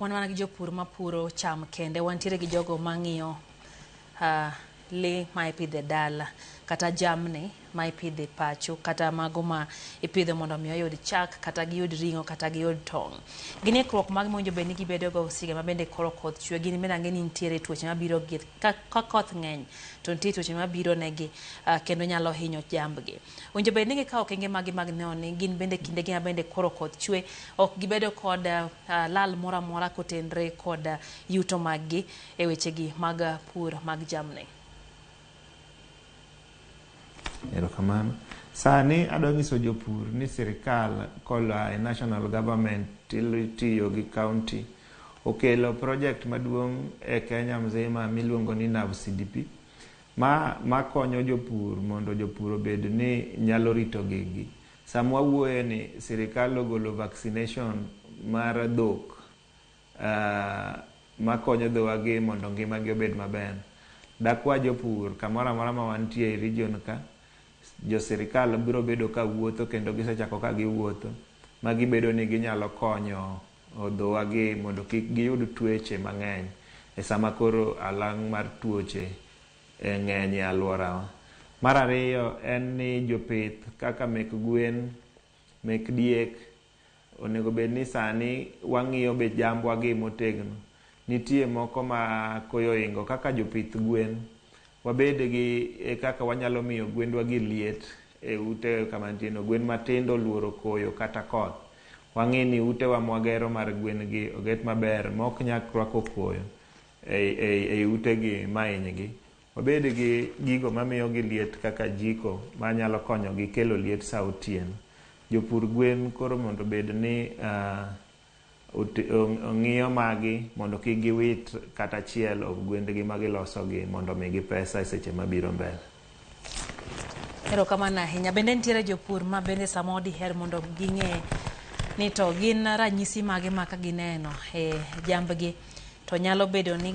Wan gi jopur mapuro cham kende, wantiere gi jogo mang'iyo le ma ipidhe dala kata jamni ma ipidhe pacho kata mago ma ipidho mondo mi oyud chak kata giyud ringo kata giyud tong'. Gin ikruok mag monjo bende gibedo go siga ma bende koro koth chwe, gin bende ang'e ni nitiere tuoche mabiro gi ka koth ng'eny to nitie tuoche mabiro negi kendo nyalo hinyo jambgi. Winjo bende ni gikawo okenge magi mag neno ni gin bende kinde gi bende koro koth chwe ok gibedo kod lal moro amora kotenre kod yuto maggi e wechegi mag pur mag jamni. Erokamano. Sani adwa nyiso jopur ni sirikal kola e national government tiyo gi county okelo project maduong' e Kenya mzima miluongo ni NAV CDP ma konyo jopur mondo jopur obed ni nyalo rito gigi. Sama wawuoye ni sirikal ogolo vaccination mar dhok makonyo dhowagi mondo ngimagi obed maber. Dakwa jopur kamoro amora ma wantie e region ka, jo sirikal biro bedo ka wuotho kendo gisechako ka giwuotho ma gibedo ni ginyalo konyo dhowagi mondo kik giyud tuoche mang'eny e sama koro alang' mar tuoche ng'eny e alworawa. Mar ariyo en ni jopith kaka mek gwen, mek diek onego bed ni sani wang'iyo be jambwagi motegno. Nitie moko ma koyo ingo kaka jopith gwen, wabed gi kaka wanyalo miyo gwendwa gi liet e ute kama nitie no. Gwen matindo luoro koyo kata koth, wang'i ni utewa mwagero mar gwen gi oget maber mok nyal rwako koyo e utegi mahinygi. Wabed gi gigo mamiyo gi liet kaka jiko manyalo konyogi kelo liet sa otieno. Jopur gwen koro mondo bed ni ong'iyo magi mondo kik giwit kata achiel of gwendgi magilosogi mondo migi pesa e seche mabiro mbele. Erokamano ahinya. Bende nitiere jopur ma bende sama diher mondo ging'e ni to gin ranyisi mage ma ka gineno e jambgi to nyalo bedo ni